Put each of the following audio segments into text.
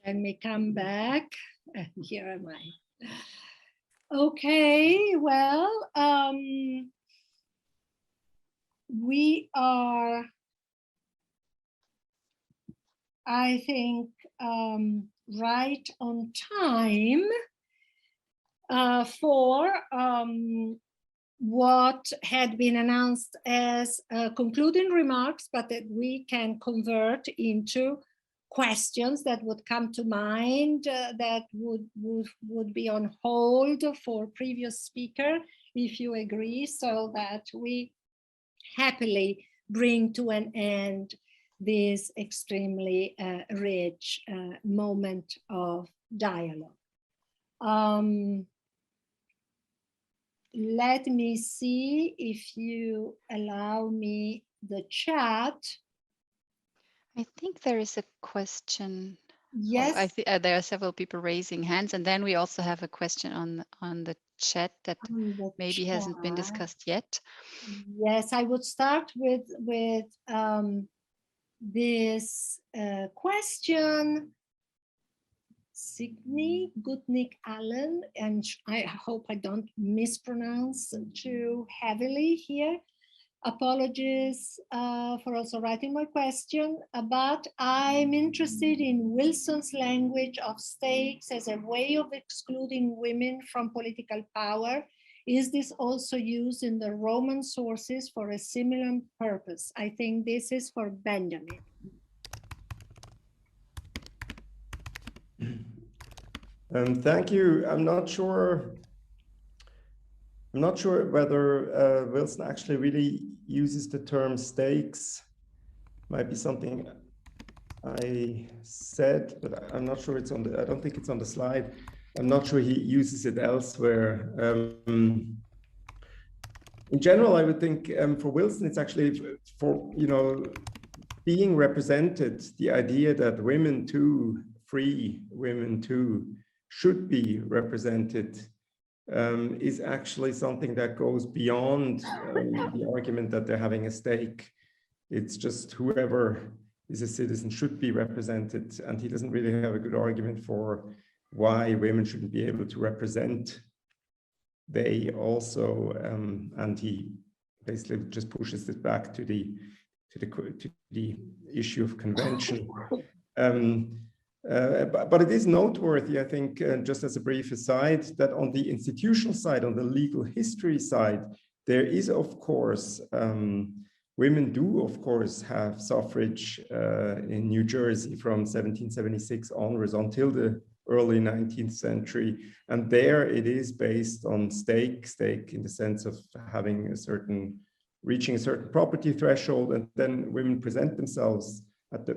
Let me come back. Here am I. Okay, well, we are, I think, right on time for what had been announced as concluding remarks, but that we can convert into questions that would come to mind that would be on hold for previous speaker, if you agree, so that we happily bring to an end this extremely rich moment of dialogue. Let me see if you allow me the chat. I think there is a question. Yes. Oh, I think there are several people raising hands, and then we also have a question on the chat that maybe hasn't been discussed yet. Yes, I would start with this question. Signy Gutnik Allen, and I hope I don't mispronounce too heavily here. Apologies for also writing my question, but I'm interested in Wilson's language of stakes as a way of excluding women from political power. Is this also used in the Roman sources for a similar purpose? I think this is for Benjamin. Thank you. I'm not sure whether Wilson actually really uses the term stakes. Might be something I said, but I'm not sure it's on the, I don't think it's on the slide. I'm not sure he uses it elsewhere. In general, I would think for Wilson, it's actually for, you know, being represented, the idea that women too, free women too, should be represented is actually something that goes beyond the argument that they're having a stake. It's just whoever is a citizen should be represented, and he doesn't really have a good argument for why women shouldn't be able to represent they also, and he basically just pushes it back to the issue of convention. But it is noteworthy, I think, just as a brief aside, that on the institutional side, on the legal history side, there is, of course, women do, of course, have suffrage in New Jersey from 1776 onwards until the early 19th century. And there it is based on stake in the sense of having a certain, reaching a certain property threshold, and then women present themselves at the,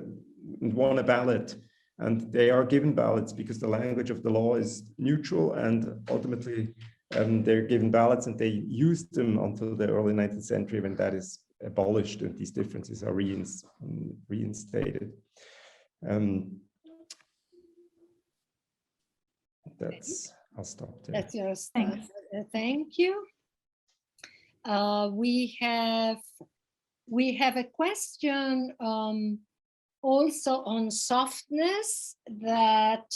and won a ballot. And they are given ballots because the language of the law is neutral, and ultimately they're given ballots and they use them until the early 19th century when that is abolished and these differences are reinstated. I'll stop there. That's your stance. Thank you. We have a question also on softness that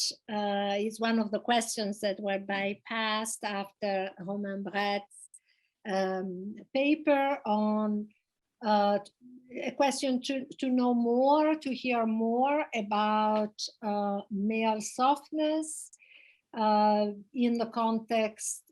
is one of the questions that were bypassed after Romain Brett's paper on a question to know more, to hear more about male softness in the context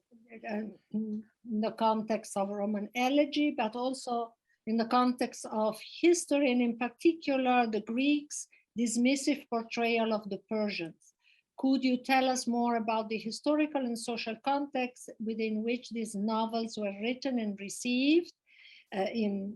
of Roman elegy, but also in the context of history, and in particular, the Greeks' dismissive portrayal of the Persians. Could you tell us more about the historical and social context within which these novels were written and received in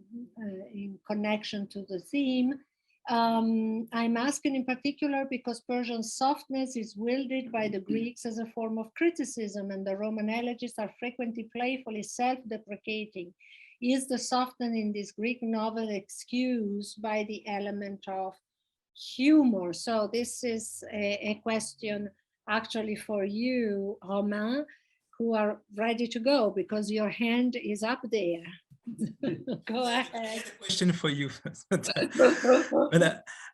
connection to the theme? I'm asking in particular because Persian softness is wielded by the Greeks as a form of criticism, and the Roman elegies are frequently playfully self-deprecating. Is the softness in this Greek novel excused by the element of humor? So this is a question actually for you, Romain, who are ready to go because your hand is up there. Go ahead. Question for you.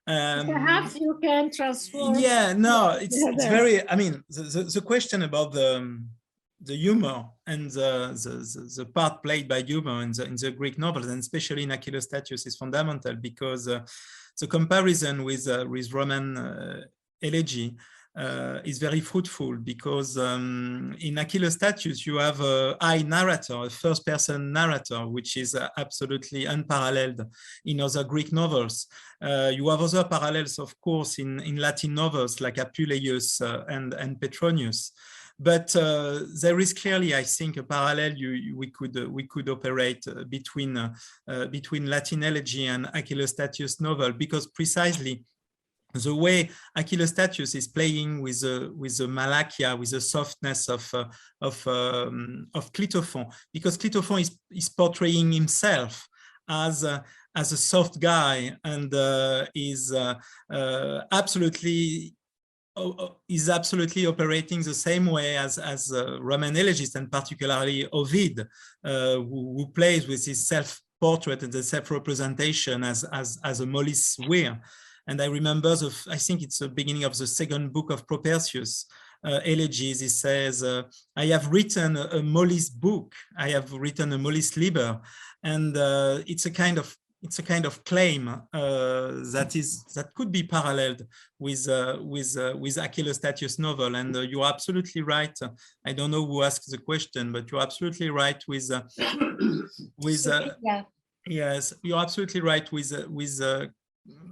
Perhaps you can transform. Yeah, no, it's very, I mean, the question about the humor and the part played by humor in the Greek novels, and especially in Achillostatus, is fundamental, because the comparison with Roman elegy is very fruitful, because in Achillostatus you have a I narrator, a first-person narrator, which is absolutely unparalleled in other Greek novels. You have other parallels, of course, in Latin novels like Apuleius and Petronius. But there is clearly, I think, a parallel we could operate between Latin elegy and Achillostatus novel, because precisely the way Achillostatus is playing with the malachia, with the softness of Clitophon, because Clitophon is portraying himself as a soft guy, and is absolutely operating the same way as Roman elegists, and particularly Ovid, who plays with his self-portrait and the self-representation as a mollis vir. And I remember, I think it's the beginning of the second book of Propertius, Elegies. He says, I have written a mollis book, I have written a mollis liber. And it's a kind of claim that could be paralleled with Achillostatus novel. And you're absolutely right. I don't know who asked the question, but you're absolutely right with yeah. Yes, you're absolutely right with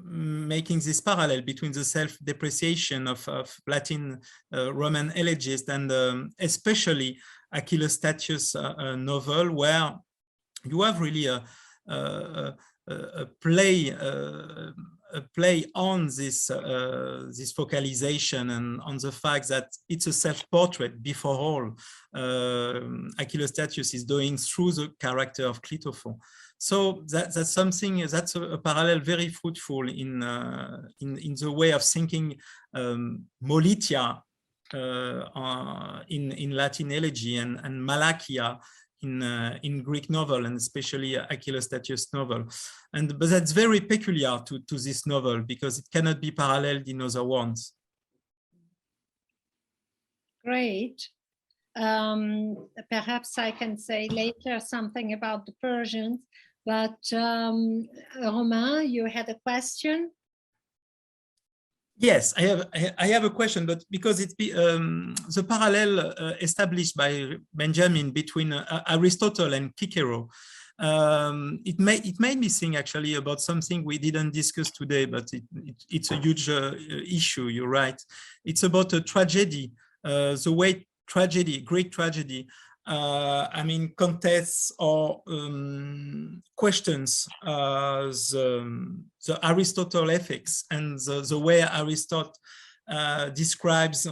making this parallel between the self-depreciation of Latin Roman elegists and especially Achillostatus novel, where you have really a play on this focalization, and on the fact that it's a self-portrait before all. Achillostatus is doing through the character of Clitophon. So that's something, that's a parallel very fruitful in the way of thinking molitia in Latin elegy, and malachia in Greek novel, and especially Achillostatus novel. But that's very peculiar to this novel, because it cannot be paralleled in other ones. Great. Perhaps I can say later something about the Persians, but Romain, you had a question? Yes, I have a question, but because it's the parallel established by Benjamin between Aristotle and Cicero, it made me think actually about something we didn't discuss today, but it's a huge issue. You're right. It's about a tragedy, the way tragedy, Greek tragedy, I mean, contests or questions the Aristotle ethics, and the way Aristotle describes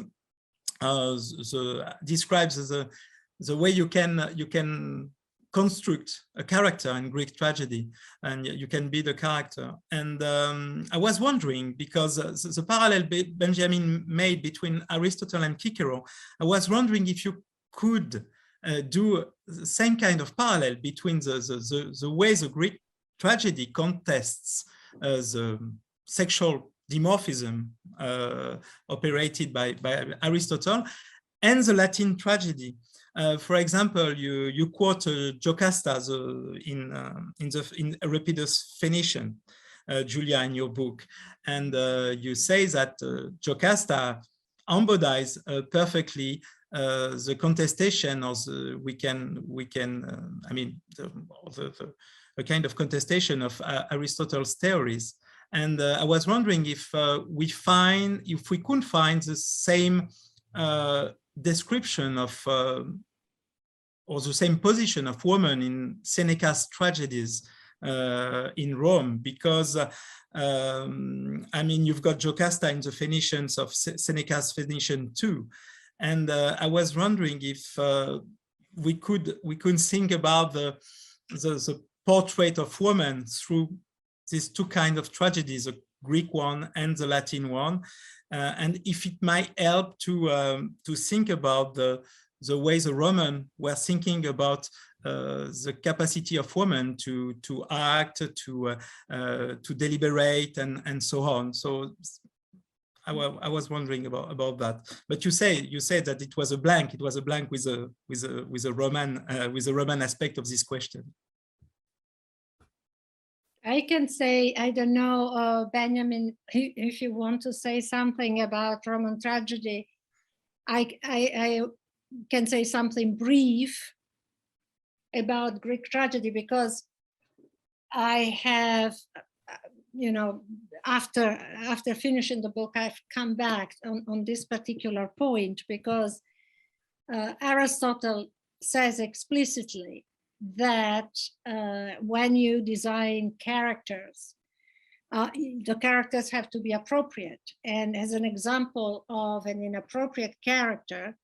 the way you can construct a character in Greek tragedy, and you can be the character. And I was wondering, because the parallel Benjamin made between Aristotle and Cicero, I was wondering if you could do the same kind of parallel between the way the Greek tragedy contests the sexual dimorphism operated by Aristotle, and the Latin tragedy. For example, you quote Jocasta in Euripides' Phoenician, Julia, in your book, and you say that Jocasta embodies perfectly the contestation, or a kind of contestation of Aristotle's theories. And I was wondering if we could find the same description of or the same position of woman in Seneca's tragedies in Rome, because I mean, you've got Jocasta in the Phoenicians of Seneca's Phoenician too. And I was wondering if we could think about the portrait of woman through these two kinds of tragedies, the Greek one and the Latin one, and if it might help to think about the way the Romans were thinking about the capacity of women to act, to deliberate, and so on. So I was wondering about that. But you said that it was a blank. It was a blank with a Roman aspect of this question. I can say, I don't know, Benjamin, if you want to say something about Roman tragedy, I can say something brief about Greek tragedy, because I have, you know, after finishing the book, I've come back on this particular point, because Aristotle says explicitly that when you design characters, the characters have to be appropriate. And as an example of an inappropriate character,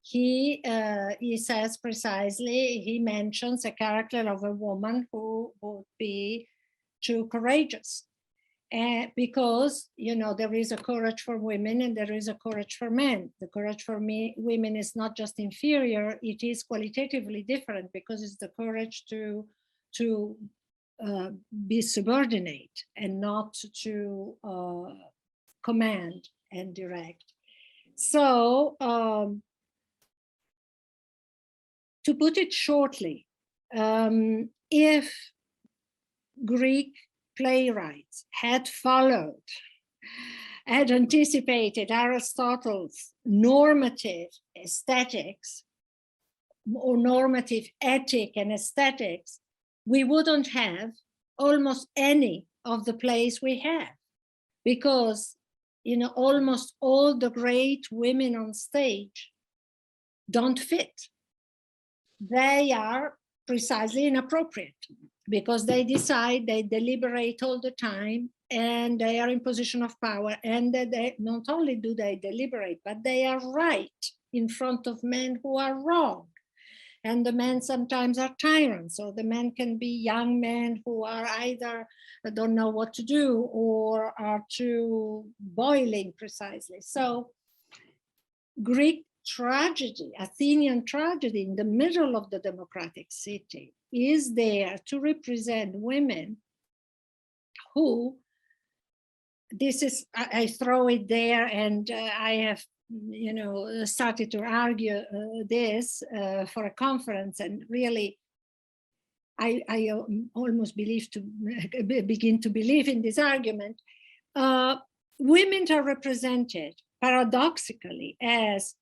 he says precisely, he mentions a character of a woman who would be too courageous. Because, you know, there is a courage for women and there is a courage for men. The courage for women is not just inferior, it is qualitatively different, because it's the courage to be subordinate and not to command and direct. So, to put it shortly, if Greek playwrights had followed, had anticipated Aristotle's normative aesthetics, or normative ethic and aesthetics, we wouldn't have almost any of the plays we have, because, you know, almost all the great women on stage don't fit. They are precisely inappropriate, because they decide, they deliberate all the time, and they are in position of power, and they not only do they deliberate, but they are right in front of men who are wrong. And the men sometimes are tyrants, so the men can be young men who are either don't know what to do or are too boiling, precisely. So Greek tragedy, Athenian tragedy in the middle of the democratic city, is there to represent women who, this is, I throw it there, and I have, you know, started to argue this for a conference, and really I almost begin to believe in this argument. Women are represented paradoxically as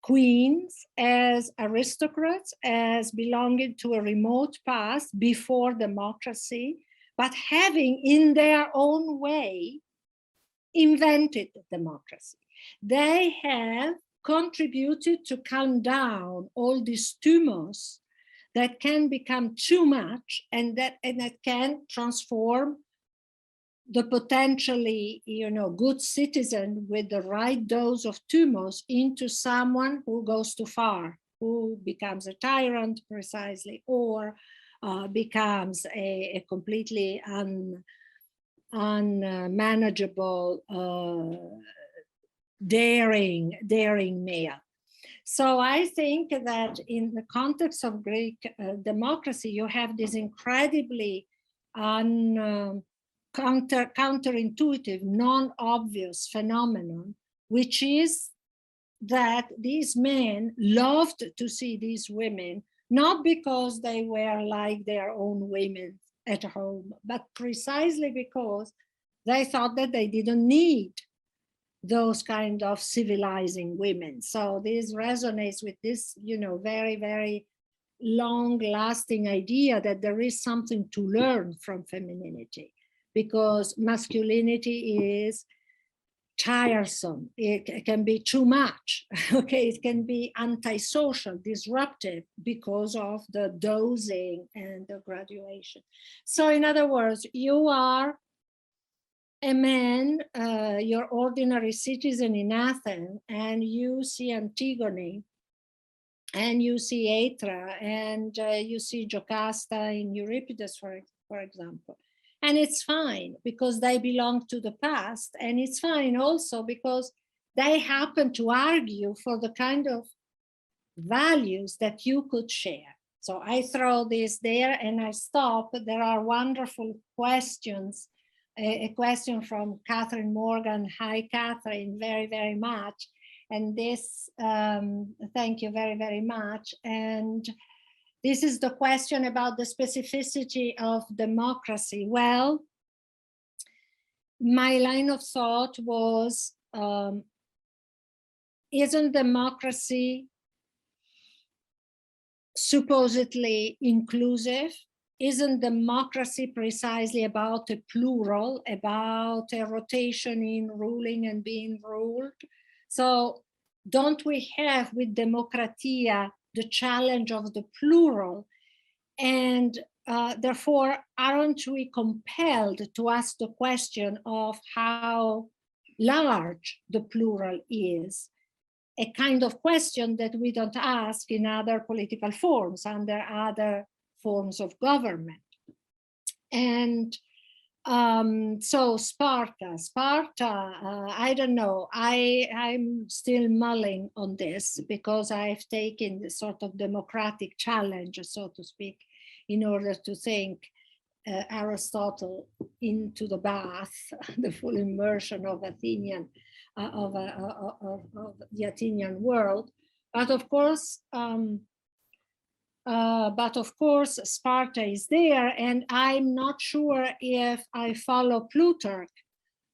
queens, as aristocrats, as belonging to a remote past before democracy, but having in their own way invented democracy. They have contributed to calm down all this tumult that can become too much, and that can transform the potentially, you know, good citizen with the right dose of tumult into someone who goes too far, who becomes a tyrant, precisely, or becomes a completely unmanageable, daring male. So I think that in the context of Greek democracy, you have this incredibly counterintuitive, non-obvious phenomenon, which is that these men loved to see these women, not because they were like their own women at home, but precisely because they thought that they didn't need those kind of civilizing women. So this resonates with this, you know, very, very long-lasting idea that there is something to learn from femininity, because masculinity is tiresome. It can be too much. Okay, it can be antisocial, disruptive, because of the dosing and the graduation. So in other words, you are a man, your ordinary citizen in Athens, and you see Antigone, and you see Aethra, and you see Jocasta in Euripides, for example. And it's fine because they belong to the past, and it's fine also because they happen to argue for the kind of values that you could share. So I throw this there and I stop. There are wonderful questions. A question from Catherine Morgan. Hi, Catherine, very, very much. And this, thank you very, very much. And this is the question about the specificity of democracy. Well, my line of thought was, isn't democracy supposedly inclusive? Isn't democracy precisely about a plural, about a rotation in ruling and being ruled? So don't we have with democratia the challenge of the plural? And therefore, aren't we compelled to ask the question of how large the plural is? A kind of question that we don't ask in other political forms, under other forms of government. And so Sparta, I don't know, I'm still mulling on this because I've taken this sort of democratic challenge, so to speak, in order to think Aristotle into the bath, the full immersion of Athenian, of the Athenian world. But of course, Sparta is there, and I'm not sure if I follow Plutarch,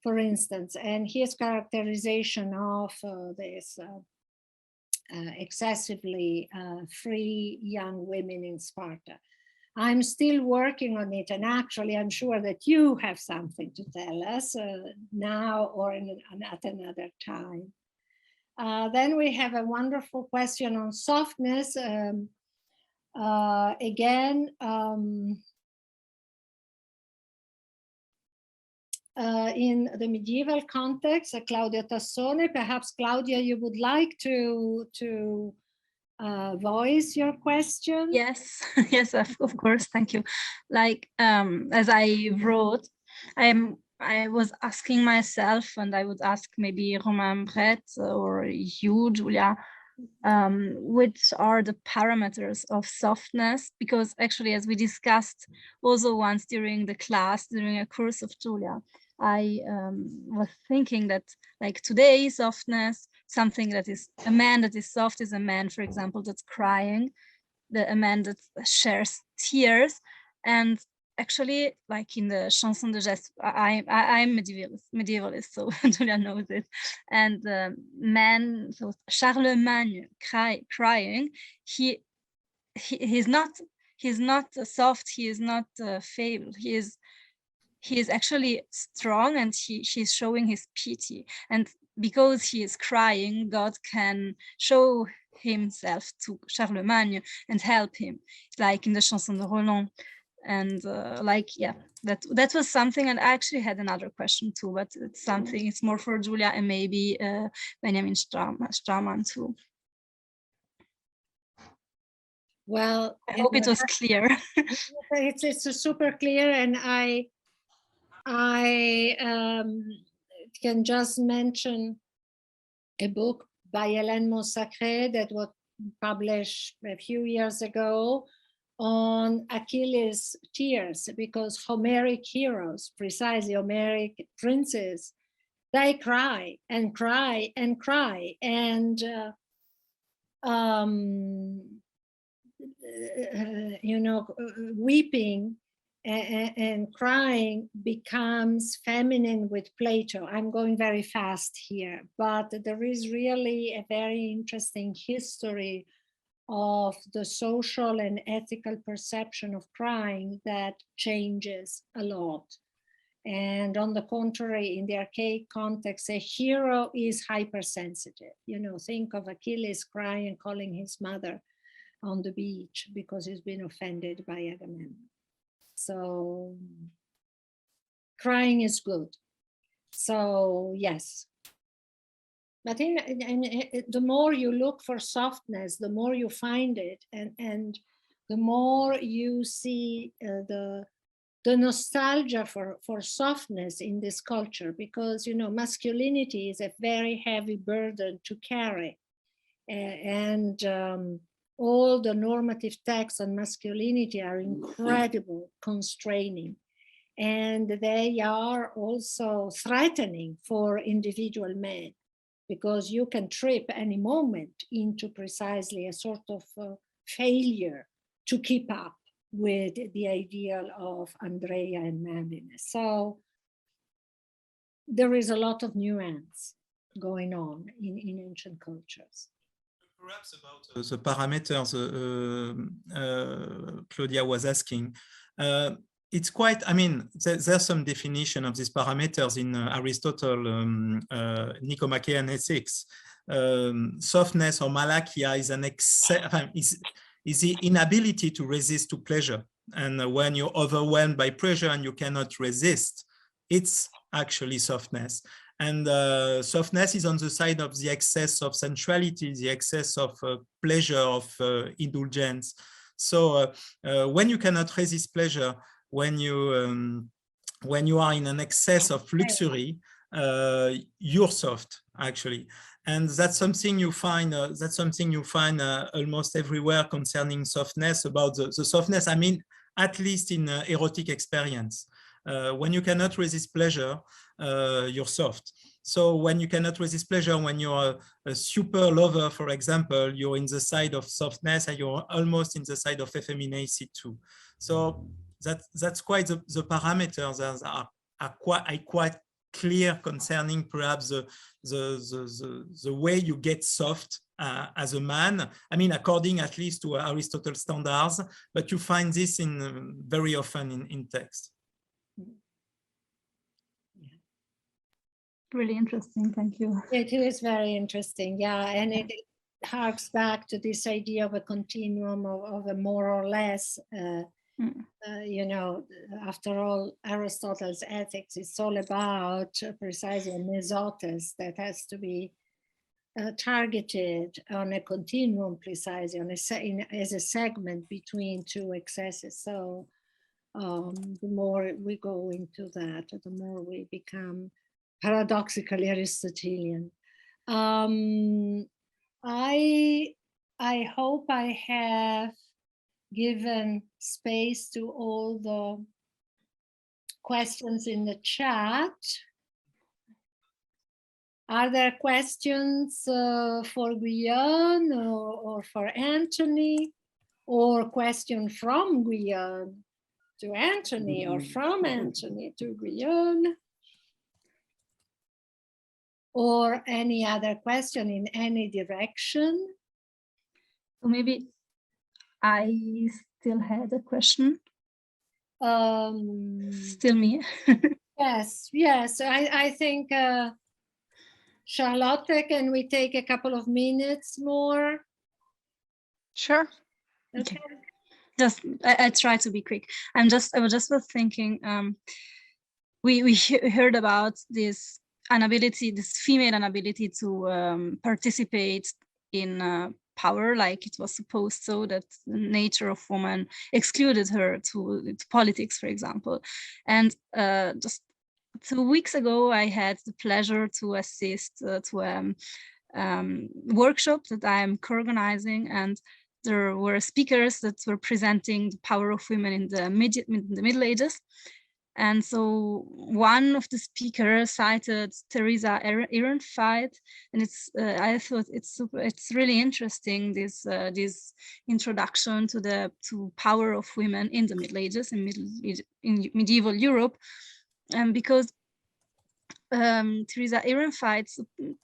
for instance, and his characterization of this excessively free young women in Sparta. I'm still working on it, and actually I'm sure that you have something to tell us now or at another time. Then we have a wonderful question on softness. Again, in the medieval context, Claudia Tassone, perhaps Claudia, you would like to voice your question? Yes, yes, of course, thank you. Like, as I wrote, I was asking myself, and I would ask maybe Romain Brett or you, Julia, which are the parameters of softness? Because actually, as we discussed also once during the class, during a course of Julia, I was thinking that like today, softness, something that is a man that is soft is a man, for example, that's crying, a man that shares tears. And actually, like in the Chanson de Geste, I'm medievalist, so Julia knows it. And the man, so Charlemagne crying, he's not soft, he is not fable, he is actually strong, and he's showing his pity. And because he is crying, God can show himself to Charlemagne and help him, like in the Chanson de Roland. And like, yeah, that was something. And I actually had another question too, but it's something, it's more for Julia and maybe Benjamin Straumann too. Well, I hope it was clear. It's super clear, and I can just mention a book by Hélène Montsacré that was published a few years ago on Achilles' tears, because Homeric heroes, precisely Homeric princes, they cry and cry and cry, and you know, weeping and crying becomes feminine with Plato. I'm going very fast here, but there is really a very interesting history of the social and ethical perception of crying that changes a lot. And on the contrary, in the archaic context, a hero is hypersensitive. You know, think of Achilles crying and calling his mother on the beach because he's been offended by Agamemnon. So crying is good. So yes. But the more you look for softness, the more you find it, and the more you see the nostalgia for softness in this culture, because, you know, masculinity is a very heavy burden to carry. And all the normative texts on masculinity are incredible, constraining, and they are also threatening for individual men, because you can trip any moment into precisely a sort of failure to keep up with the ideal of Andrea and manliness. So there is a lot of nuance going on in ancient cultures. Perhaps about the parameters Claudia was asking. It's quite, I mean, there's some definition of these parameters in Aristotle, Nicomachean Ethics. Softness or malakia is an is the inability to resist to pleasure. And when you're overwhelmed by pleasure and you cannot resist, it's actually softness. And softness is on the side of the excess of sensuality, the excess of pleasure, of indulgence. So when you cannot resist pleasure, when you are in an excess of luxury, you're soft, actually. And that's something you find. Almost everywhere concerning softness. About the softness, I mean, at least in erotic experience. When you cannot resist pleasure, you're soft. So when you cannot resist pleasure, when you're a super lover, for example, you're in the side of softness and you're almost in the side of effeminacy too. So that's quite the parameters that are quite clear concerning perhaps the way you get soft as a man. I mean, according at least to Aristotle standards, but you find this in very often in text. Really interesting, thank you. It is very interesting, yeah, and it harks back to this idea of a continuum of a more or less, you know, after all, Aristotle's ethics is all about precisely a mesotes that has to be targeted on a continuum, precisely on as a segment between two excesses. So the more we go into that, the more we become paradoxically Aristotelian. I hope I have given space to all the questions in the chat. Are there questions for Guillaume or for Anthony, or question from Guillaume to Anthony, or from Anthony to Guillaume? Or any other question in any direction? So maybe I still had a question. Still me. Yes. I think, Charlotte, can we take a couple of minutes more? Sure. Okay. Just I try to be quick. I was just thinking. We heard about this inability, this female inability to participate in power, like it was supposed, so that the nature of woman excluded her to politics, for example. And just 2 weeks ago, I had the pleasure to assist to a workshop that I'm co-organizing, and there were speakers that were presenting the power of women in the Middle Ages. And so one of the speakers cited Teresa Ehrenfeld, and I thought it's really interesting, this introduction to power of women in the Middle Ages, in medieval Europe, because Teresa Ehrenfeld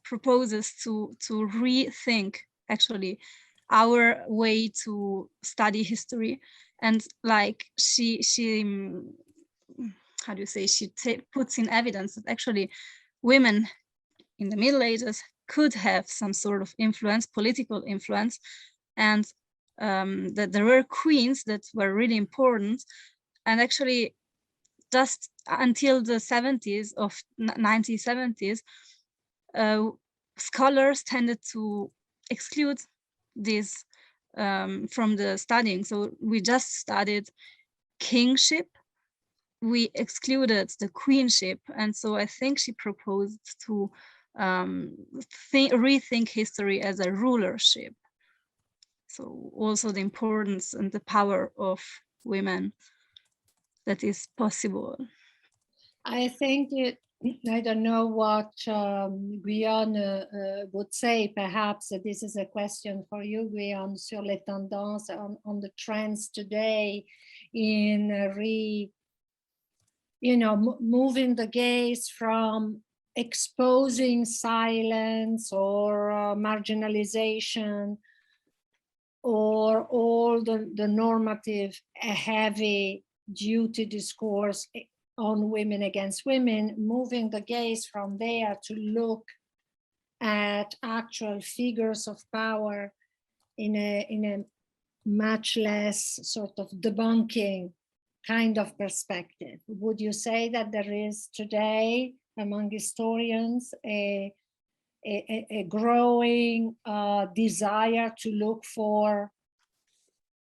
proposes to rethink actually our way to study history, and like she how do you say, she puts in evidence that actually women in the Middle Ages could have some sort of influence, political influence, and that there were queens that were really important. And actually just until the 1970s, scholars tended to exclude this from the studying. So we just studied kingship, we excluded the queenship. And so I think she proposed to rethink history as a rulership. So also the importance and the power of women that is possible. I think I don't know what Guyane would say. Perhaps this is a question for you, Guyane, sur les tendances, on the trends today in moving the gaze from exposing silence or marginalization or all the normative heavy duty discourse on women against women, moving the gaze from there to look at actual figures of power in a much less sort of debunking kind of perspective. Would you say that there is today among historians a growing desire to look for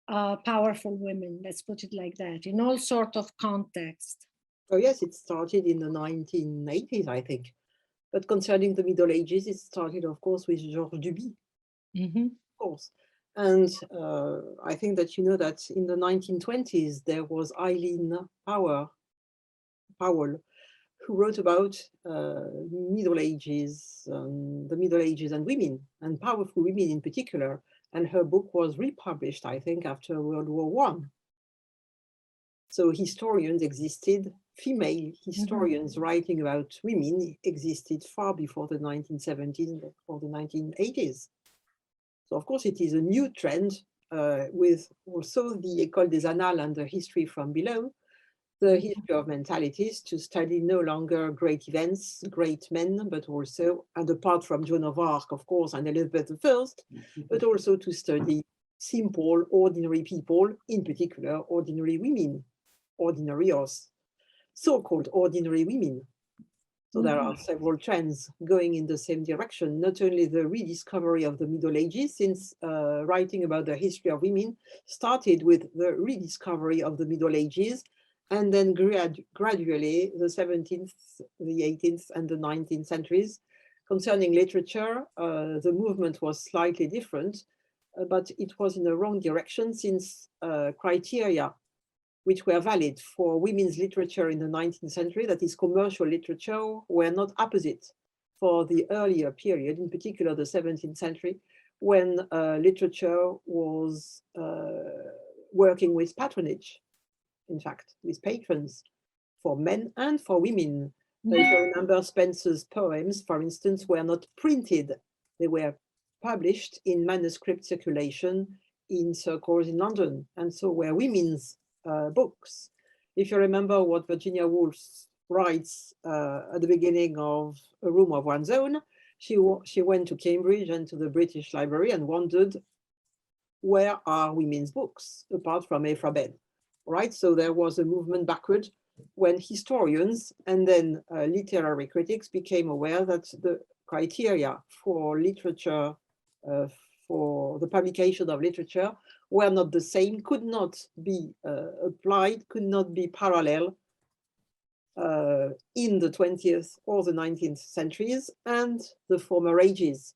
powerful women, let's put it like that, in all sorts of contexts? Oh yes, it started in the 1980s, I think. But concerning the Middle Ages, it started, of course, with Georges Duby, of course. And I think that you know that in the 1920s, there was Eileen Powell, who wrote about Middle Ages, the Middle Ages and women, and powerful women in particular. And her book was republished, I think, after World War I. So historians existed, female historians writing about women existed far before the 1970s or the 1980s. So of course it is a new trend with also the École des Annales and the history from below, the history of mentalities, to study no longer great events, great men, but also, and apart from Joan of Arc, of course, and Elizabeth I, but also to study simple, ordinary people, in particular, ordinary women, ordinary or so-called ordinary women. So there are several trends going in the same direction, not only the rediscovery of the Middle Ages, since writing about the history of women started with the rediscovery of the Middle Ages, and then gradually the 17th, the 18th, and the 19th centuries. Concerning literature, the movement was slightly different, but it was in the wrong direction, since criteria which were valid for women's literature in the 19th century, that is commercial literature, were not opposite for the earlier period, in particular the 17th century, when literature was working with patronage, in fact, with patrons, for men and for women. If you remember, Spencer's poems, for instance, were not printed. They were published in manuscript circulation in circles in London, and so were women's books. If you remember what Virginia Woolf writes at the beginning of A Room of One's Own, she went to Cambridge and to the British Library and wondered, where are women's books apart from Aphra Behn? Right, so there was a movement backward when historians and then literary critics became aware that the criteria for literature, for the publication of literature, were not the same, could not be applied, could not be parallel in the 20th or the 19th centuries and the former ages.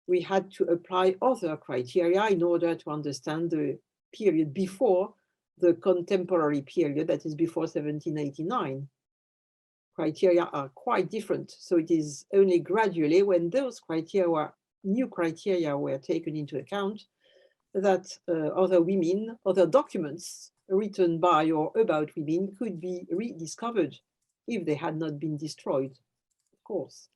We had to apply other criteria in order to understand the period before the contemporary period, that is before 1789. Criteria are quite different. So it is only gradually when those criteria, new criteria, were taken into account, that other women, other documents written by or about women could be rediscovered if they had not been destroyed, of course.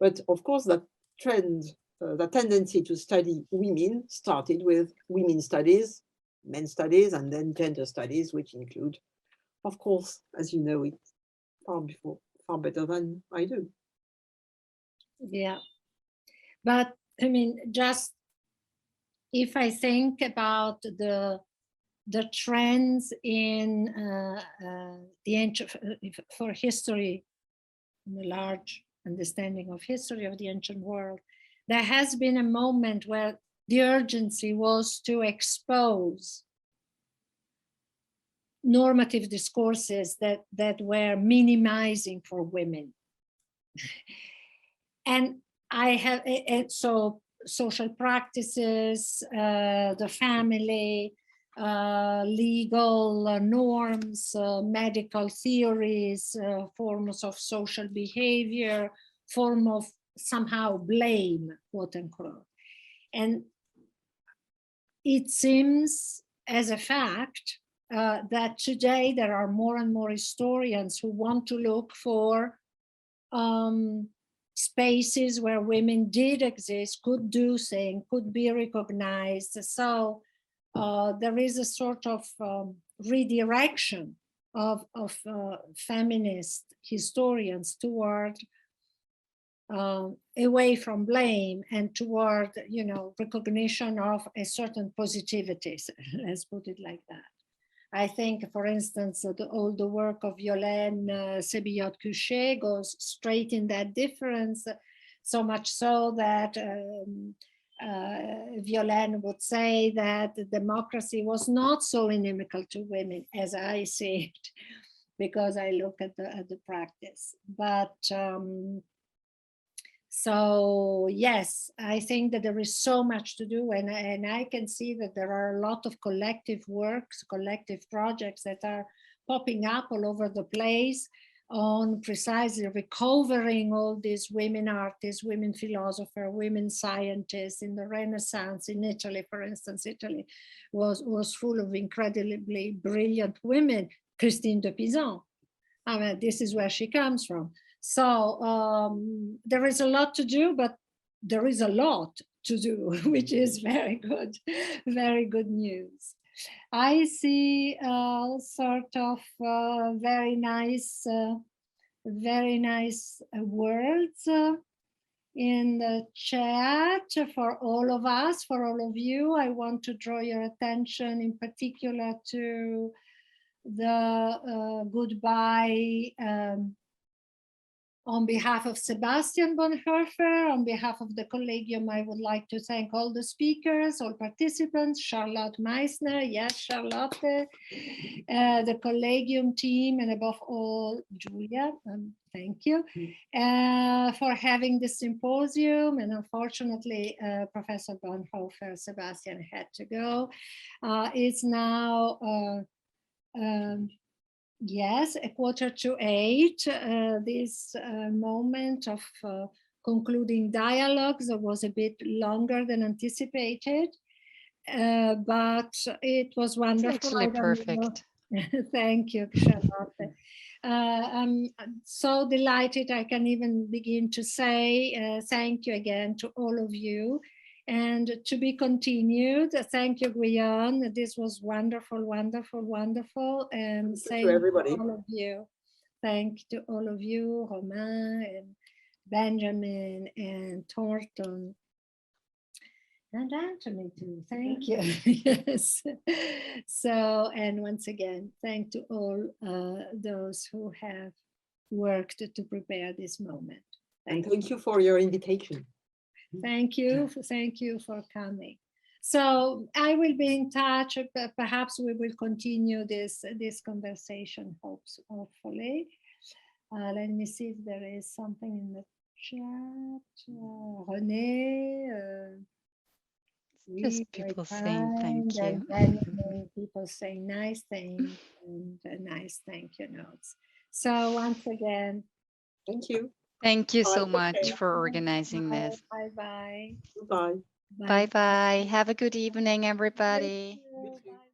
But of course, that trend, the tendency to study women started with women's studies, men's studies, and then gender studies, which include, of course, as you know it far better than I do. Yeah, but I mean, just if I think about the trends in the ancient, for history, in a large understanding of history of the ancient world, there has been a moment where the urgency was to expose normative discourses that were minimizing for women. And I have, so social practices, the family, legal norms, medical theories, forms of social behavior, form of somehow blame, quote unquote. And it seems as a fact that today there are more and more historians who want to look for spaces where women did exist, could do things, could be recognized. So there is a sort of redirection of feminist historians toward away from blame and toward, you know, recognition of a certain positivity, let's put it like that. I think, for instance, all the work of Violaine Sébillot-Couché goes straight in that difference, so much so that Violaine would say that democracy was not so inimical to women as I see it, because I look at the practice. But so yes, I think that there is so much to do, and I can see that there are a lot of collective works, collective projects that are popping up all over the place on precisely recovering all these women artists, women philosophers, women scientists. In the Renaissance in Italy, for instance, Italy was full of incredibly brilliant women. Christine de Pizan, I mean, this is where she comes from. So there is a lot to do, but there is a lot to do, which is very good news. I see sort of very nice words in the chat for all of us, for all of you. I want to draw your attention in particular to the goodbye on behalf of Sebastian Bonhoeffer, on behalf of the Collegium, I would like to thank all the speakers, all participants, Charlotte Meissner, yes, Charlotte, the Collegium team, and above all, Julia, thank you, for having this symposium. And unfortunately, Professor Bonhoeffer, Sebastian had to go. It's now, yes, 7:45. This moment of concluding dialogues was a bit longer than anticipated, but it was wonderful. It's actually perfect. Thank you, Charlotte. I'm so delighted I can even begin to say thank you again to all of you. And to be continued. Thank you, Guyon. This was wonderful, wonderful, wonderful. And thank you to everybody. All of you. Thank you to all of you, Romain and Benjamin and Thornton. And Anthony too, thank you. Yes. So, and once again, thank to all those who have worked to prepare this moment. Thank you for your invitation. Thank you for coming. So I will be in touch. Perhaps we will continue this conversation. Hopefully. Let me see if there is something in the chat. René. Just people saying thank you. And people saying nice things and nice thank you notes. So once again, thank you. Thank you so much for organizing this. Bye-bye. Bye. Bye-bye. Have a good evening, everybody. You too.